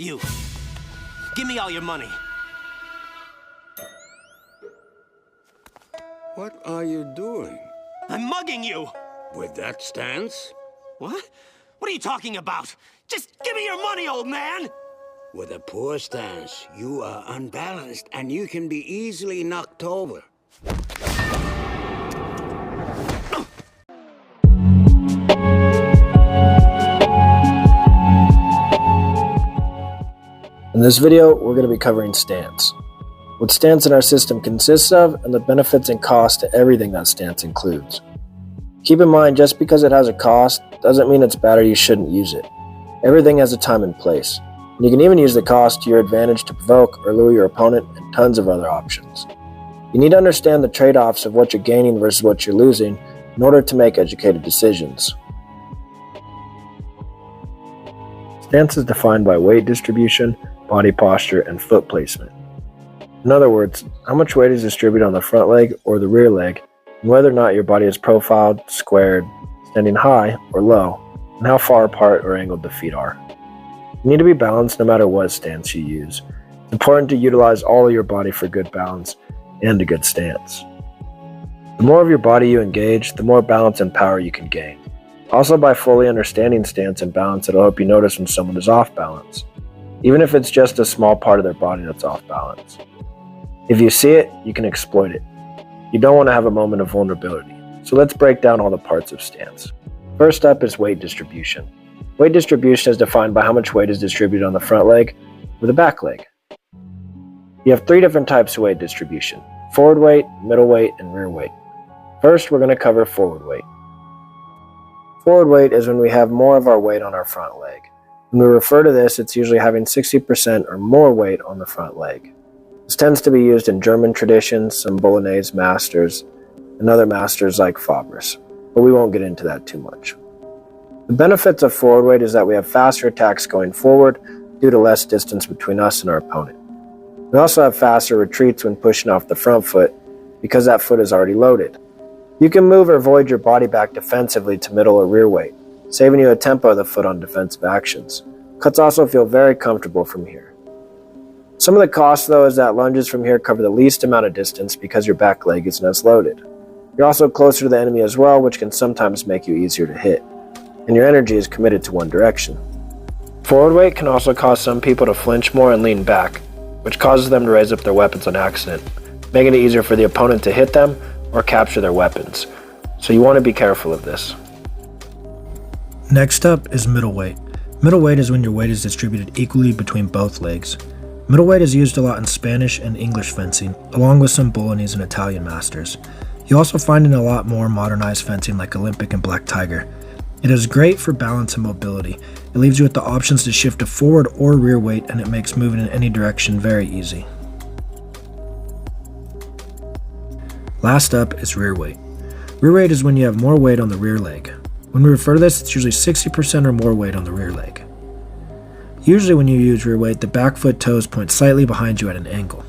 You. Give me all your money. What are you doing? I'm mugging you! With that stance? What? What are you talking about? Just give me your money, old man! With a poor stance, you are unbalanced and you can be easily knocked over. In this video, we're going to be covering stance, what stance in our system consists of, and the benefits and costs to everything that stance includes. Keep in mind, just because it has a cost doesn't mean it's bad or you shouldn't use it. Everything has a time and place, and you can even use the cost to your advantage to provoke or lure your opponent, and tons of other options. You need to understand the trade-offs of what you're gaining versus what you're losing in order to make educated decisions. Stance is defined by weight distribution, body posture, and foot placement. In other words, how much weight is distributed on the front leg or the rear leg, and whether or not your body is profiled, squared, standing high or low, and how far apart or angled the feet are. You need to be balanced no matter what stance you use. It's important to utilize all of your body for good balance and a good stance. The more of your body you engage, the more balance and power you can gain. Also, by fully understanding stance and balance, it'll help you notice when someone is off balance, even if it's just a small part of their body that's off balance. If you see it, you can exploit it. You don't want to have a moment of vulnerability. So let's break down all the parts of stance. First up is weight distribution. Weight distribution is defined by how much weight is distributed on the front leg or the back leg. You have three different types of weight distribution: forward weight, middle weight, and rear weight. First, we're going to cover forward weight. Forward weight is when we have more of our weight on our front leg. When we refer to this, it's usually having 60% or more weight on the front leg. This tends to be used in German traditions, some Bolognese masters, and other masters like Fabris, but we won't get into that too much. The benefits of forward weight is that we have faster attacks going forward due to less distance between us and our opponent. We also have faster retreats when pushing off the front foot because that foot is already loaded. You can move or void your body back defensively to middle or rear weight, saving you a tempo of the foot on defensive actions. Cuts also feel very comfortable from here. Some of the cost, though, is that lunges from here cover the least amount of distance because your back leg isn't as loaded. You're also closer to the enemy as well, which can sometimes make you easier to hit, and your energy is committed to one direction. Forward weight can also cause some people to flinch more and lean back, which causes them to raise up their weapons on accident, making it easier for the opponent to hit them or capture their weapons. So you want to be careful of this. Next up is middle weight. Middle weight is when your weight is distributed equally between both legs. Middle weight is used a lot in Spanish and English fencing, along with some Bolognese and Italian masters. You also find it in a lot more modernized fencing like Olympic and Black Tiger. It is great for balance and mobility. It leaves you with the options to shift to forward or rear weight, and it makes moving in any direction very easy. Last up is rear weight. Rear weight is when you have more weight on the rear leg. When we refer to this, it's usually 60% or more weight on the rear leg. Usually when you use rear weight, the back foot toes point slightly behind you at an angle.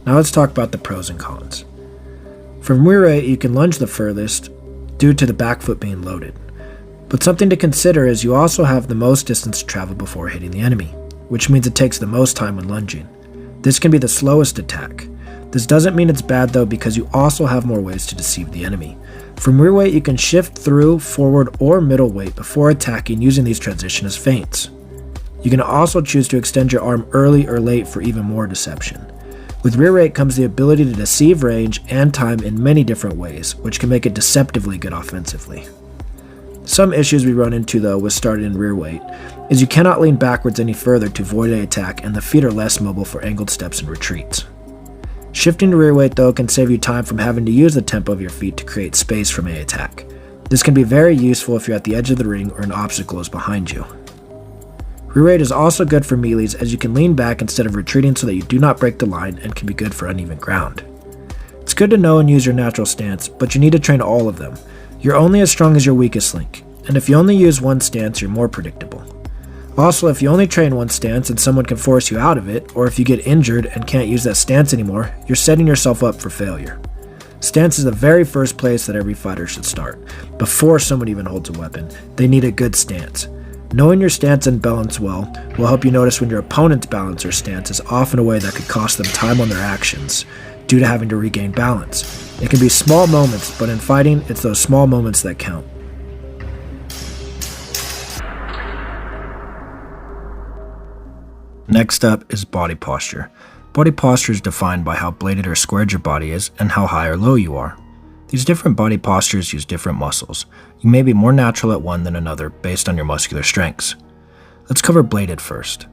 Now let's talk about the pros and cons. From rear weight, you can lunge the furthest due to the back foot being loaded. But something to consider is you also have the most distance to travel before hitting the enemy, which means it takes the most time when lunging. This can be the slowest attack. This doesn't mean it's bad though, because you also have more ways to deceive the enemy. From rear weight, you can shift through forward or middle weight before attacking using these transitions as feints. You can also choose to extend your arm early or late for even more deception. With rear weight comes the ability to deceive range and time in many different ways, which can make it deceptively good offensively. Some issues we run into though with starting in rear weight is you cannot lean backwards any further to avoid an attack, and the feet are less mobile for angled steps and retreats. Shifting to rear weight though can save you time from having to use the tempo of your feet to create space from an attack. This can be very useful if you're at the edge of the ring or an obstacle is behind you. Rear weight is also good for melees, as you can lean back instead of retreating so that you do not break the line, and can be good for uneven ground. It's good to know and use your natural stance, but you need to train all of them. You're only as strong as your weakest link, and if you only use one stance, you're more predictable. Also, if you only train one stance and someone can force you out of it, or if you get injured and can't use that stance anymore, you're setting yourself up for failure. Stance is the very first place that every fighter should start. Before someone even holds a weapon, they need a good stance. Knowing your stance and balance well will help you notice when your opponent's balance or stance is off in a way that could cost them time on their actions due to having to regain balance. It can be small moments, but in fighting, it's those small moments that count. Next up is body posture. Body posture is defined by how bladed or squared your body is and how high or low you are. These different body postures use different muscles. You may be more natural at one than another based on your muscular strengths. Let's cover bladed first.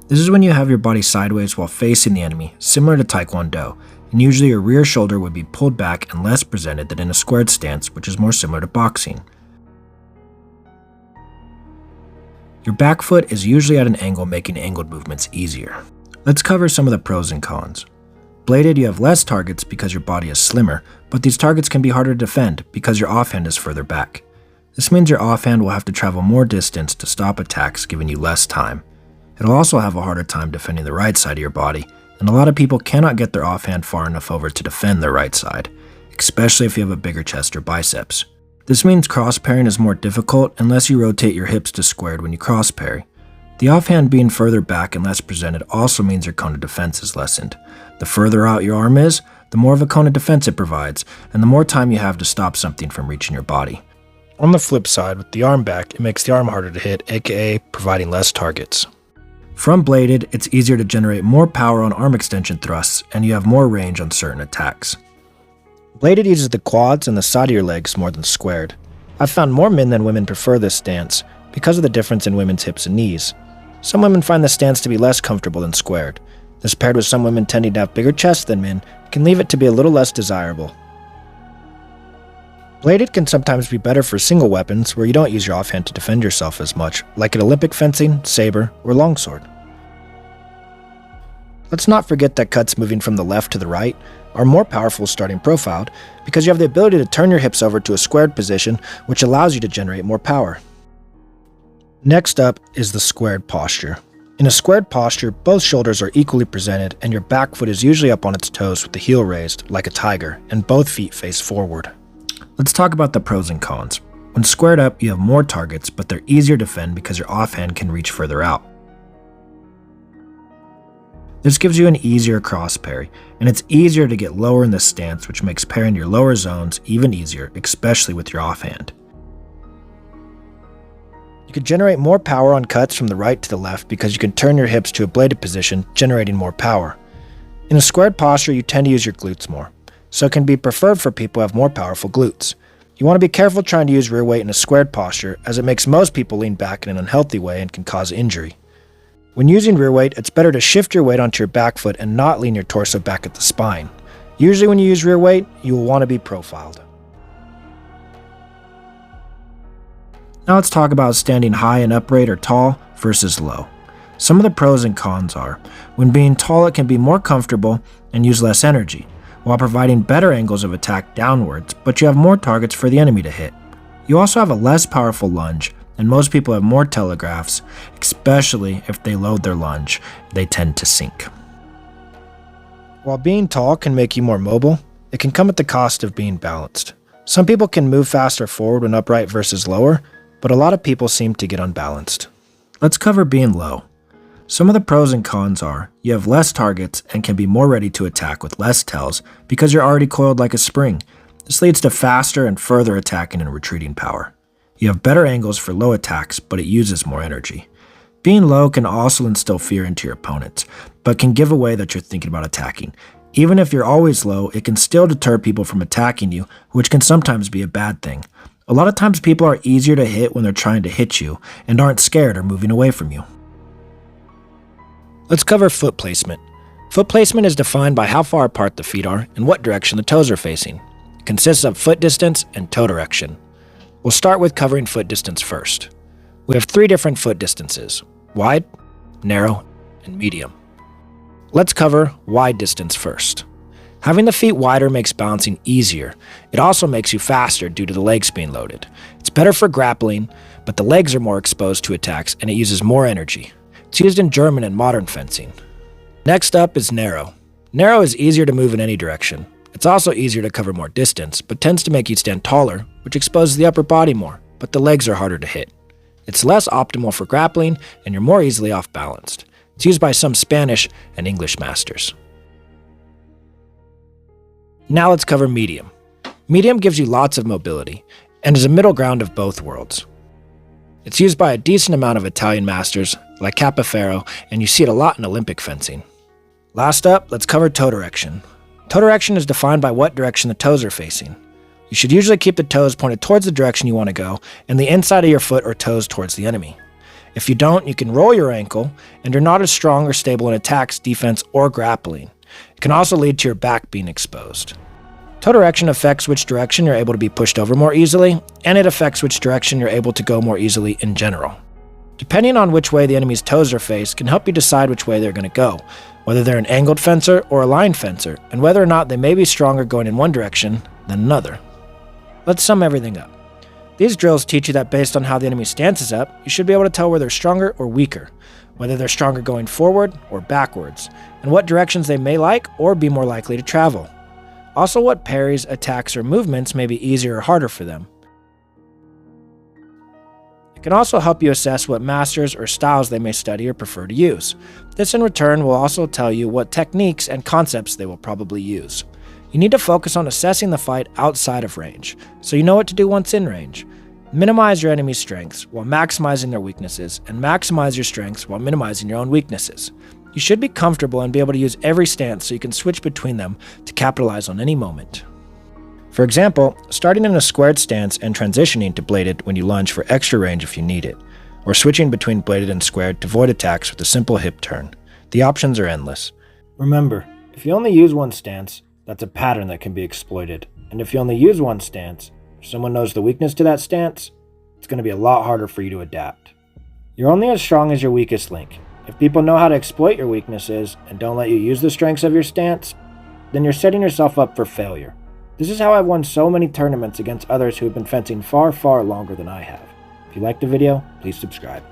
This is when you have your body sideways while facing the enemy, similar to Taekwondo, and usually your rear shoulder would be pulled back and less presented than in a squared stance, which is more similar to boxing. Your back foot is usually at an angle, making angled movements easier. Let's cover some of the pros and cons. Bladed, you have less targets because your body is slimmer, but these targets can be harder to defend because your offhand is further back. This means your offhand will have to travel more distance to stop attacks, giving you less time. It'll also have a harder time defending the right side of your body, and a lot of people cannot get their offhand far enough over to defend their right side, especially if you have a bigger chest or biceps. This means cross parrying is more difficult unless you rotate your hips to squared when you cross parry. The offhand being further back and less presented also means your cone of defense is lessened. The further out your arm is, the more of a cone of defense it provides, and the more time you have to stop something from reaching your body. On the flip side, with the arm back, it makes the arm harder to hit, aka providing less targets. From bladed, it's easier to generate more power on arm extension thrusts, and you have more range on certain attacks. Bladed uses the quads and the side of your legs more than squared. I've found more men than women prefer this stance because of the difference in women's hips and knees. Some women find this stance to be less comfortable than squared. This paired with some women tending to have bigger chests than men can leave it to be a little less desirable. Bladed can sometimes be better for single weapons where you don't use your offhand to defend yourself as much, like at Olympic fencing, saber, or longsword. Let's not forget that cuts moving from the left to the right are more powerful starting profiled because you have the ability to turn your hips over to a squared position, which allows you to generate more power. Next up is the squared posture. In a squared posture, both shoulders are equally presented and your back foot is usually up on its toes with the heel raised, like a tiger, and both feet face forward. Let's talk about the pros and cons. When squared up, you have more targets, but they're easier to defend because your offhand can reach further out. This gives you an easier cross parry, and it's easier to get lower in this stance, which makes parrying your lower zones even easier, especially with your offhand. You can generate more power on cuts from the right to the left because you can turn your hips to a bladed position, generating more power. In a squared posture, you tend to use your glutes more, so it can be preferred for people who have more powerful glutes. You want to be careful trying to use rear weight in a squared posture, as it makes most people lean back in an unhealthy way and can cause injury. When using rear weight, it's better to shift your weight onto your back foot and not lean your torso back at the spine. Usually when you use rear weight, you will want to be profiled. Now let's talk about standing high and upright or tall versus low. Some of the pros and cons are, when being tall it can be more comfortable and use less energy, while providing better angles of attack downwards, but you have more targets for the enemy to hit. You also have a less powerful lunge, and most people have more telegraphs, especially if they load their lunge, they tend to sink. While being tall can make you more mobile, it can come at the cost of being balanced. Some people can move faster forward when upright versus lower, but a lot of people seem to get unbalanced. Let's cover being low. Some of the pros and cons are, you have less targets and can be more ready to attack with less tells because you're already coiled like a spring. This leads to faster and further attacking and retreating power. You have better angles for low attacks, but it uses more energy. Being low can also instill fear into your opponents, but can give away that you're thinking about attacking. Even if you're always low, it can still deter people from attacking you, which can sometimes be a bad thing. A lot of times people are easier to hit when they're trying to hit you and aren't scared or moving away from you. Let's cover foot placement. Foot placement is defined by how far apart the feet are and what direction the toes are facing. It consists of foot distance and toe direction. We'll start with covering foot distance first. We have 3 different foot distances: wide, narrow, and medium. Let's cover wide distance first. Having the feet wider makes balancing easier. It also makes you faster due to the legs being loaded. It's better for grappling, but the legs are more exposed to attacks and it uses more energy. It's used in German and modern fencing. Next up is narrow. Narrow is easier to move in any direction. It's also easier to cover more distance, but tends to make you stand taller, which exposes the upper body more, but the legs are harder to hit. It's less optimal for grappling, and you're more easily off-balanced. It's used by some Spanish and English masters. Now let's cover medium. Medium gives you lots of mobility, and is a middle ground of both worlds. It's used by a decent amount of Italian masters, like Capoferro, and you see it a lot in Olympic fencing. Last up, let's cover toe direction. Toe direction is defined by what direction the toes are facing. You should usually keep the toes pointed towards the direction you want to go, and the inside of your foot or toes towards the enemy. If you don't, you can roll your ankle, and you're not as strong or stable in attacks, defense, or grappling. It can also lead to your back being exposed. Toe direction affects which direction you're able to be pushed over more easily, and it affects which direction you're able to go more easily in general. Depending on which way the enemy's toes are faced can help you decide which way they're going to go, whether they're an angled fencer or a line fencer, and whether or not they may be stronger going in one direction than another. Let's sum everything up. These drills teach you that based on how the enemy's stance is up, you should be able to tell whether they're stronger or weaker, whether they're stronger going forward or backwards, and what directions they may like or be more likely to travel. Also, what parries, attacks, or movements may be easier or harder for them. It can also help you assess what masters or styles they may study or prefer to use. This in return will also tell you what techniques and concepts they will probably use. You need to focus on assessing the fight outside of range, so you know what to do once in range. Minimize your enemy's strengths while maximizing their weaknesses, and maximize your strengths while minimizing your own weaknesses. You should be comfortable and be able to use every stance so you can switch between them to capitalize on any moment. For example, starting in a squared stance and transitioning to bladed when you lunge for extra range if you need it, or switching between bladed and squared to void attacks with a simple hip turn. The options are endless. Remember, if you only use one stance, that's a pattern that can be exploited, and if you only use one stance, if someone knows the weakness to that stance, it's going to be a lot harder for you to adapt. You're only as strong as your weakest link. If people know how to exploit your weaknesses and don't let you use the strengths of your stance, then you're setting yourself up for failure. This is how I've won so many tournaments against others who have been fencing far, far longer than I have. If you liked the video, please subscribe.